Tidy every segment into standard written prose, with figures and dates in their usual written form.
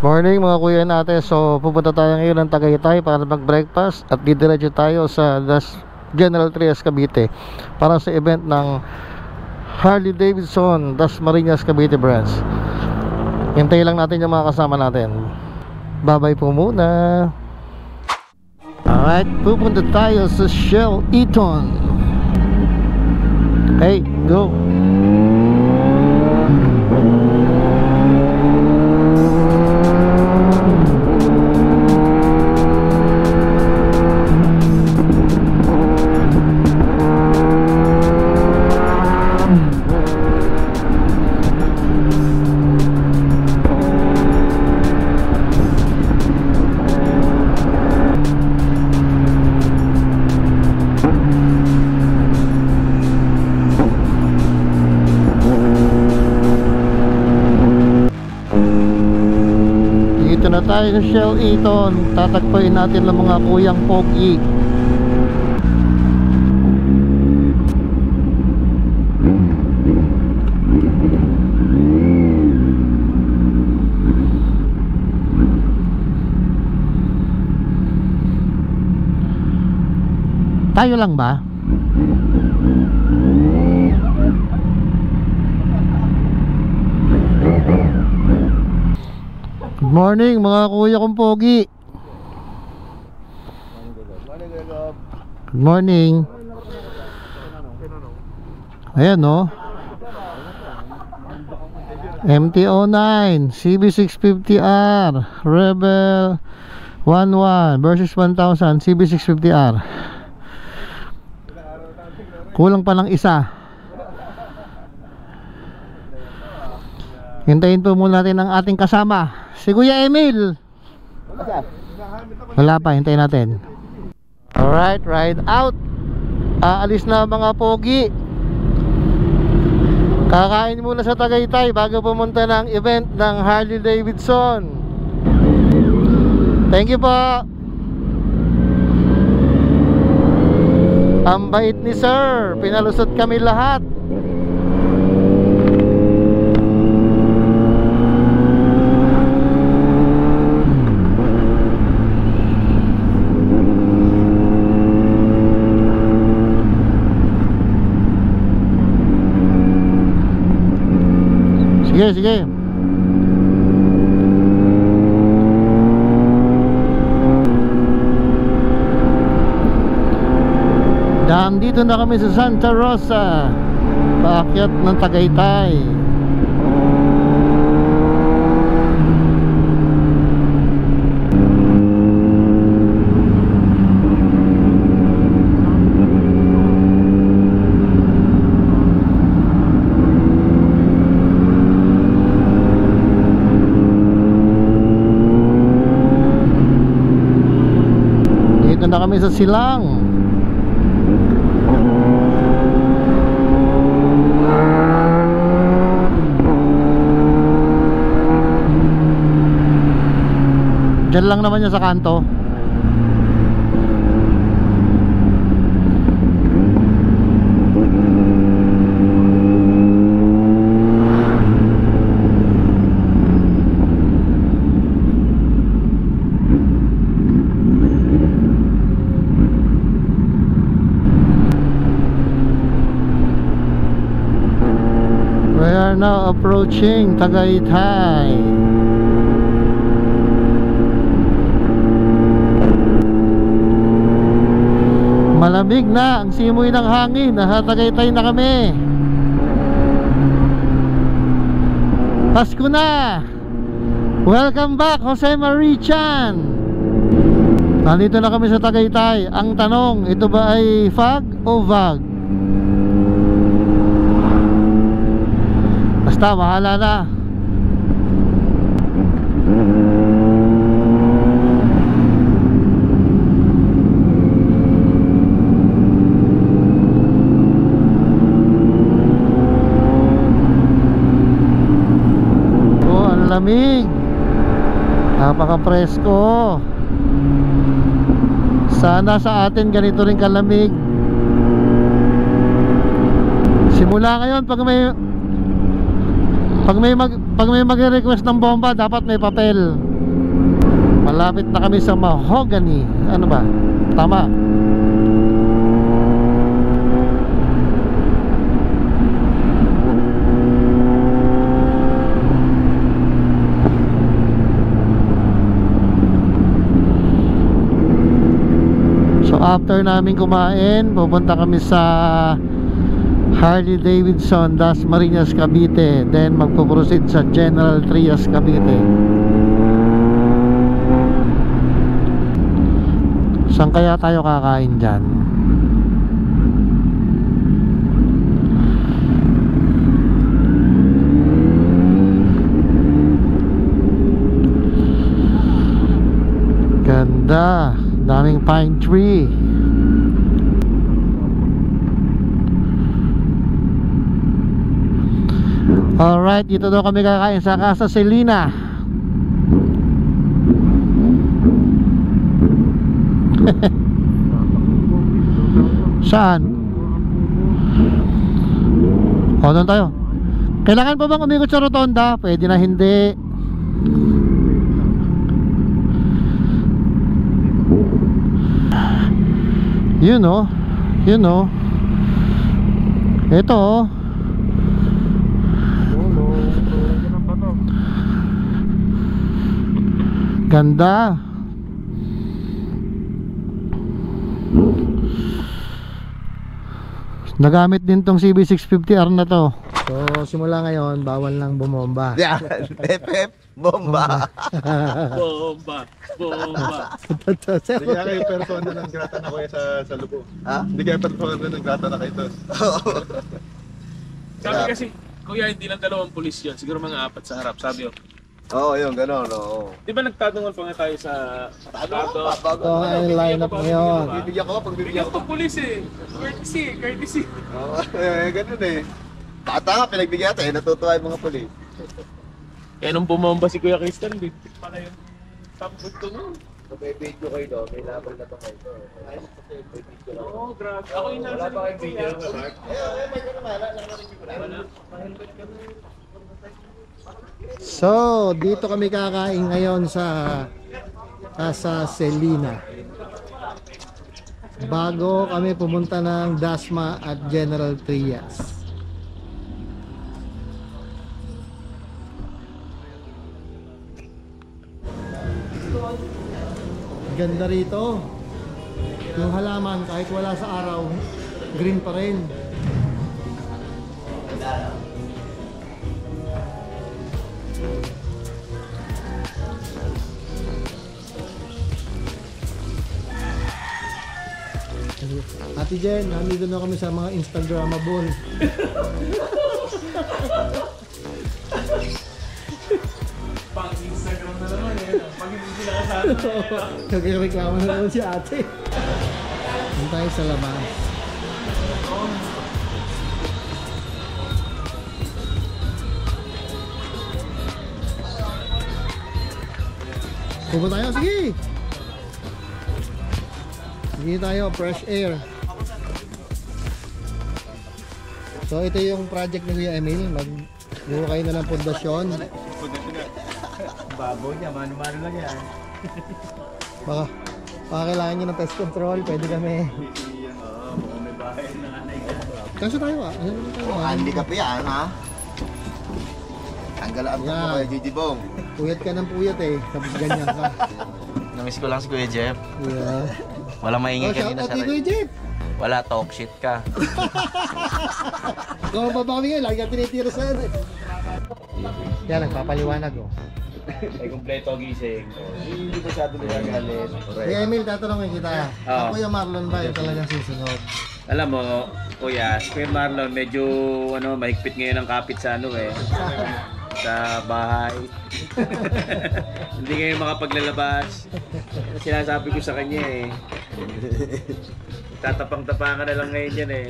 Morning mga kuya natin. So pupunta tayo ngayon ng Tagaytay para mag-breakfast at didiretso tayo sa General Trias Cavite para sa event ng Harley Davidson Dasmariñas Cavite branch. Hintayin lang natin yung mga kasama natin. Bye-bye po muna. Alright, pupunta tayo sa Shell Eaton. Okay, go. Dito na tayo sa Shell Eaton. Tatagpuin natin ang mga kuyang pogi. Tayo lang ba? Good morning mga kuya kong pogi. Good morning. Ayan no, MT-09 CB650R Rebel 11 versus 1000 CB650R. Kulang pa ng isa. Hintayin po muna natin ang ating kasama, si Kuya Emil. Wala pa, hintayin natin. Alright, ride out. Aalis na mga pogi. Kakain muna sa Tagaytay bago pumunta ng event ng Harley Davidson. Thank you po. Ang bait ni sir, pinalusot kami lahat. Sige, sige. Dito na kami sa Santa Rosa, paakyat ng Tagaytay. Dito na kami sa Silang. Diyan lang naman yan sa kanto. We are now approaching Tagaytay. Malamig na ang simoy ng hangin. Nasa Tagaytay na kami. Pasko na. Welcome back Jose Marichan. Nandito na kami sa Tagaytay. Ang tanong, ito ba ay fog o vag? Basta bahala na. Lamig, napaka-presko. Sana sa atin ganito rin kalamig. Simula ngayon pag may mag-request ng bomba dapat may papel. Malapit na kami sa Mahogany. Ano ba? Tama. So after namin kumain, pupunta kami sa Harley Davidson Dasmariñas Cavite. Then magpo-proceed sa General Trias Cavite. Saan kaya tayo kakain dyan? Ganda. Daming pine tree. Alright, dito daw kami kakain sa Casa Selena. Saan? O, doon tayo. Kailangan pa bang umikot sa rotonda? Pwede na hindi. Yun o. Yun o. Ito o. Ganda. Nagamit din tong CB650R na to. So simula ngayon, bawal nang bumomba. Yan, bomba. Bomba. Bomba. Hindi kaya kayo persona ng grata na kuya sa lubo. Ha? Hindi kaya persona ng grata na kayo to. Sabi kasi, kuya, hindi lang dalawang pulis yun. Siguro mga apat sa harap. Sabi ko. Oo, yun, gano'n, oo. Di ba nagtatanggol pa nga tayo sa Tato? Ito ang line-up ngayon. Pagbibigyan ko, Bigyan ko pulis eh. Courtesy. Oo, gano'n eh. Bata nga, pinagbigyan natin, natutuwa yung mga pulis. Kaya nung bumomba si Kuya Christian, bitik pala yung tambod ko nun. May video kayo doon, may laban na to kayo. Oo, grabe. Ako yung nasa likod kuya. So, dito kami kakain ngayon sa Casa Selena. Bago kami pumunta ng Dasma at General Trias. Ganda rito. Yung halaman kahit wala sa araw, green pa rin. Ate Jen, nandito na kami sa mga Instagramable. Pang Instagram na naman eh. Pag hindi sila kasama eh. Nagreklamo na naman si ate. Doon tayo sa labas. Pupunta tayo, sige! Sige tayo, fresh air. So ito yung project ni Kuya Emil. Magbuo kayo na ng pundasyon. Baboy niya, mano-mano lang yan. Baka kailangan nyo ng pest control, pwede kami. Oo, may bahay na nanay ka. Kasi tayo ah. Ano naman tayo? Handicap yan, ha? Tanggalaan mo Yan. kayo, Gigi Bong. Puyat ka ng puyat eh. Tapos ganyan ka. Namiss ko lang si Kuya Jeff. Yeah. Walang maingay Oh, shout kanina out sa kay Kuya Jeep. Wala, talk shit ka. Kung mababa kami ngayon, lagi ka tinitira sa ano eh. Yan, nagpapaliwanag oh. Ay, kompleto gising. Hindi masyado nagagalit. Kuya Emil, tatanungin kita. Oo. Ang Kuya Marlon ba yung talagang susunod? Alam mo, Kuya, si Kuya Marlon, medyo mahigpit ngayon ang kapit sa sa bahay. Hindi ngayon makapaglalabas. Sinasabi ko sa kanya eh. Tatapang-tapangan na lang ngayon yan eh.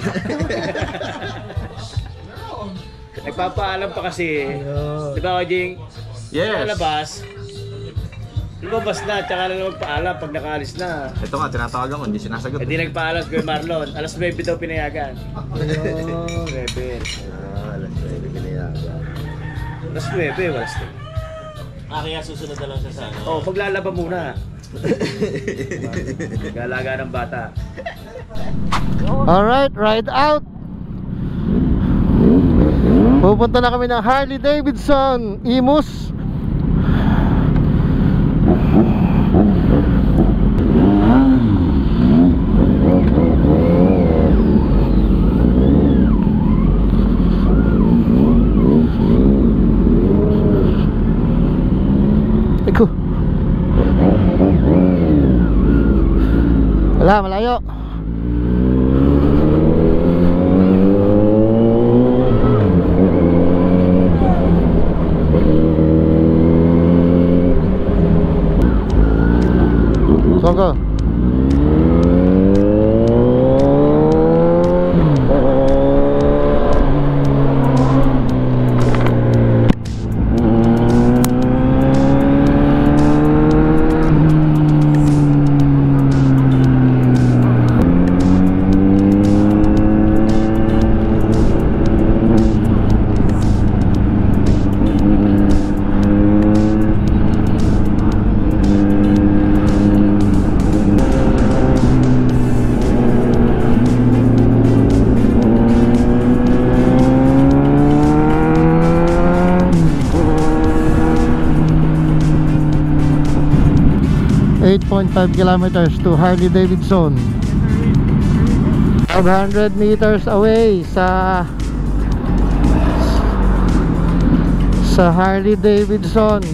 Nagpapaalam pa kasi eh. Di ba, Kajing? Yes! Lalabas. Lumabas na, tsaka na lang magpaalam pag nakaalis na. Ito nga, tinatawagan ko, hindi sinasagot. Hindi nagpaalam si Kuya Marlon. Alas 9 daw pinayagan. Ayun. 9. Alas 9 pinayagan. Alas 9, walas 9. Kaya susunod na lang siya sa ano. Oh, maglalaba muna. Galaga ng bata. Alright, ride out. Pupunta na kami ng Harley Davidson Imus. Eko. Wala, malayo. Go. .5 kilometers to Harley Davidson. 500 meters away sa Harley Davidson.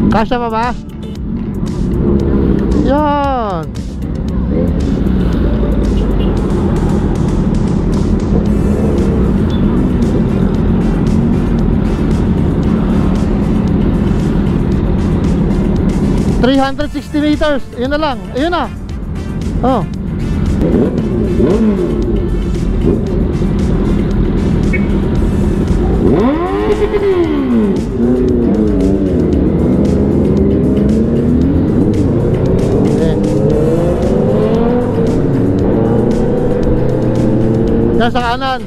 Kasya pa ba? Yan. $360 meters. Ayun na lang. Ayun na. Oh. Yan sa kanan.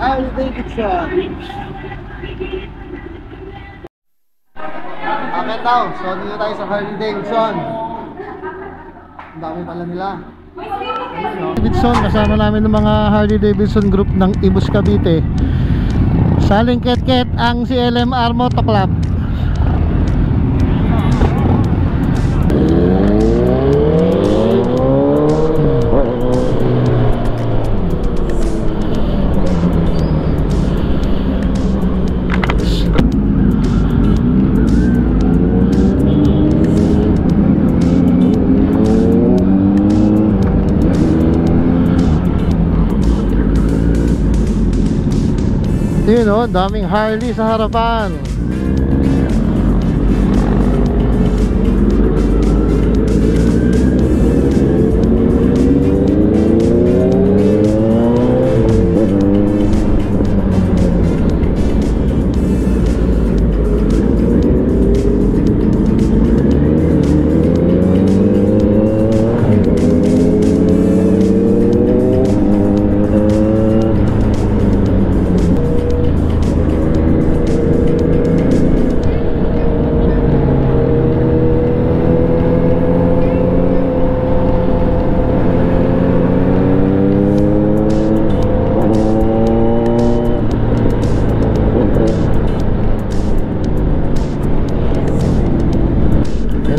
Harley Davidson. Akit daw. So dito tayo sa Harley Davidson. Ang dami pala nila. Davidson, kasama namin ng mga Harley Davidson group ng Imus Cavite. Saling ket-ket ang CLMR Moto Club. Yun o, daming Harley sa harapan.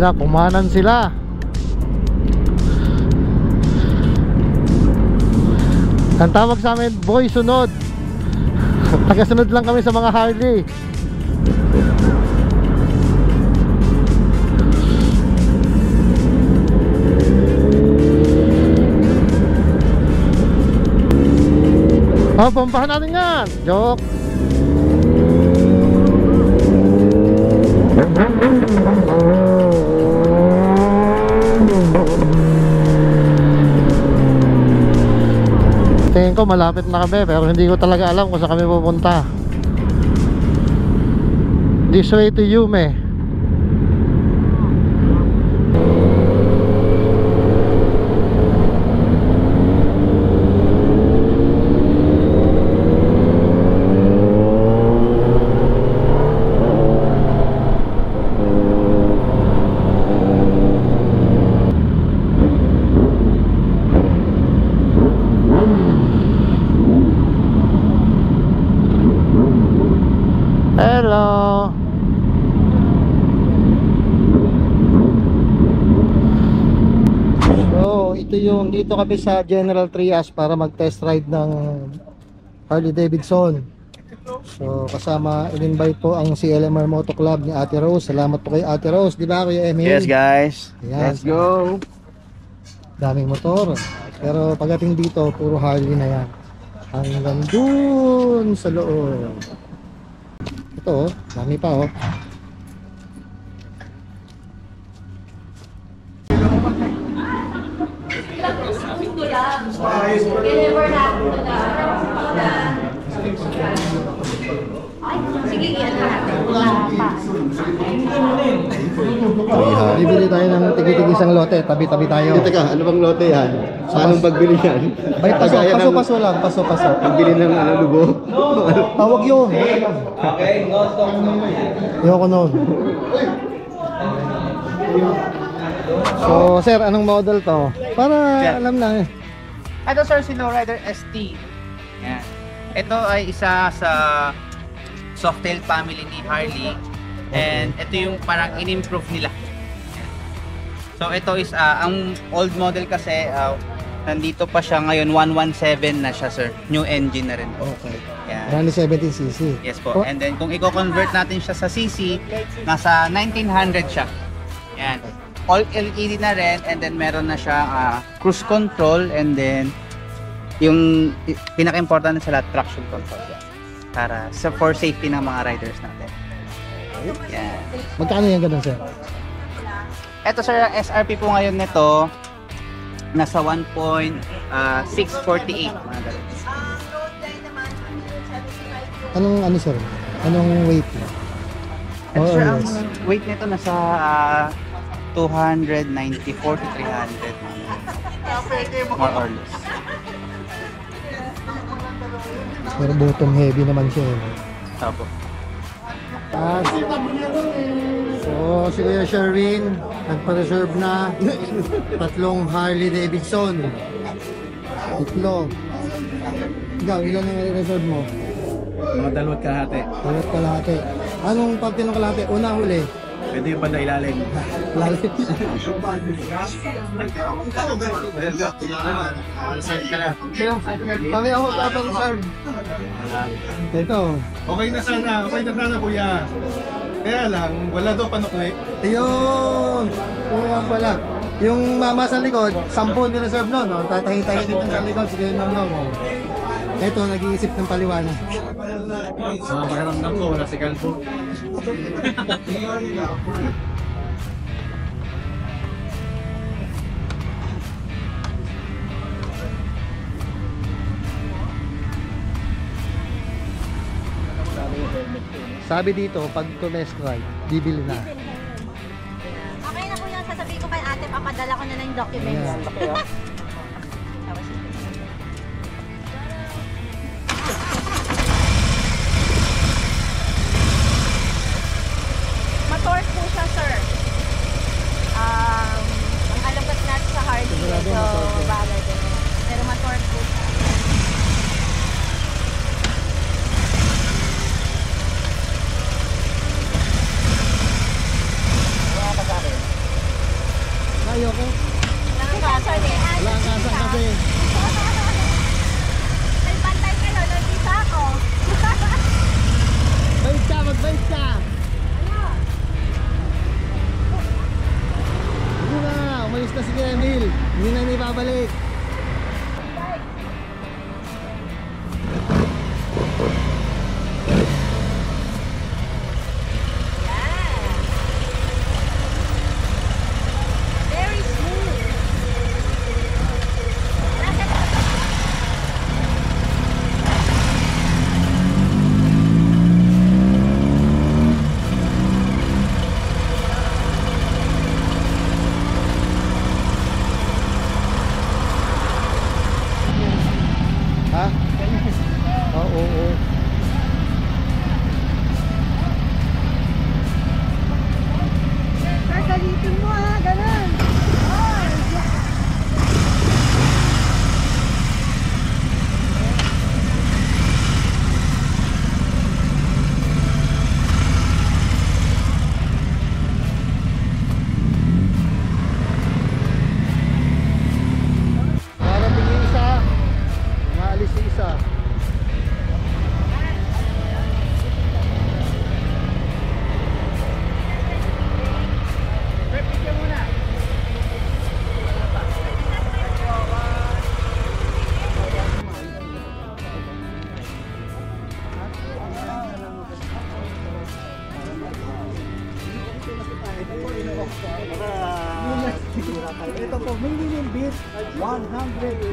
Wala, kumanan sila. Ang tawag sa amin, boy sunod. Tagasunod lang kami sa mga Harley. Oh, pompahan natin yan. Joke. Tingin ko malapit na kami, pero hindi ko talaga alam kung saan kami pupunta. This way to Yume. Hello. So, dito kami sa General Trias para mag-test ride ng Harley Davidson. So, kasama in-invite po ang CLMR Moto Club ni Ate Rose. Salamat po kay Ate Rose, di ba Kuya Emil? Yes guys, Ayan. let's go. Daming motor. Pero pagdating dito, puro Harley na yan. Hanggang dun sa loob. Ito oh, dami pa oh. Sige, yan natin. Bibili tayo ng tigi-tigi isang lote, tabi-tabi tayo. Teka, ano bang lote yan? Anong pagbili yan? Ay, Kagaya ng paso lang, paso. pagbili ng ano, lubo? Tawag yun. Ayoko nun. So, sir, anong model to? Para alam na eh. Ito sir, si Lowrider ST. Yan. Ito ay isa sa Softail family ni Harley. And ito yung parang in-improve nila. So ito is, ang old model kasi, nandito pa siya ngayon, 117 na siya sir. New engine na rin. Okay. Yan. Rally 17cc. Yes po. And then kung i-convert natin siya sa CC, nasa 1900 siya. Yan. All LED na rin, and then meron na siya cruise control, and then yung pinaka-important sa lahat, traction control. Para for safety ng mga riders natin. Yan. Magkano yan ganun, sir? Ito sir, SRP po ngayon nito nasa 1.648 mga ganun. Anong ano, sir? Anong weight? Ito sir, ang less? weight nito nasa 294 to 300 more or less. Pero bottom heavy naman siya eh. Tapo. So, si Kuya Sherwin, nagpa-reserve na 3 Harley Davidson. 3. Ikaw, ilan ang reserve mo? Mga 2 kalahati. 2 kalahati. Anong parte ng kalahati? Una, huli? Pwede yung banda ilalim. Lalit. Kami ako tapang sir. Ito. Okay na sana kuya. Kaya lang, wala daw panukli. Ayun! Oo nga pala. Yung mama sa likod, 10 ni-reserve nun, no? Tatahi-tahi dito sa likod, sige nang no. Ito, nag-iisip ng paliwanag. Sa pakiramdam ko, wala si Calvo. Sabi dito, pag to-test ride, bibili na. Okay na po yan. Sasabihin ko kay ate, papadala ko na lang yung documents. Ayan. Matorque po siya, sir. Ang alam kasi natin sa Harley, medyo bagay din. Pero matorque po siya. Umalis ka! Hindi na! Umalis na si Emil. Hindi na niya babalik. Very smooth. Ha? Oo. Gagalitin mo ha, ganun. Darating yung isa. Umaalis yung isa. Ito po, minimum bid 100K.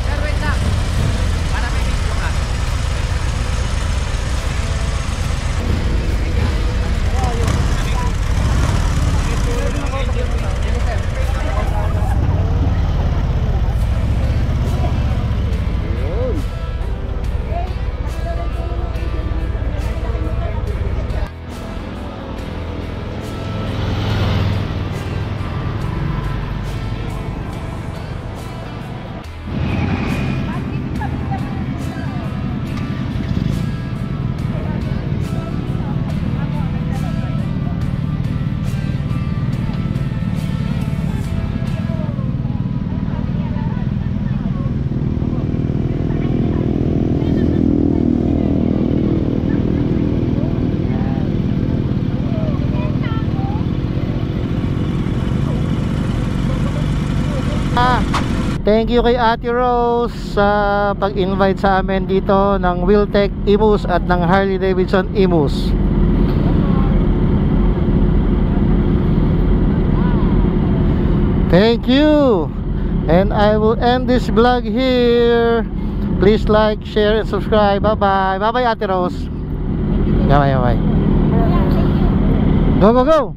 Sir, wait lang. Para may video ka. Thank you kay Ate Rose sa pag-invite sa amin dito ng Wheeltech Imus at ng Harley Davidson Imus. Thank you. And I will end this vlog here. Please like, share, and subscribe. Bye-bye. Bye-bye, Ate Rose. Bye-bye, bye-bye. Go, go, go.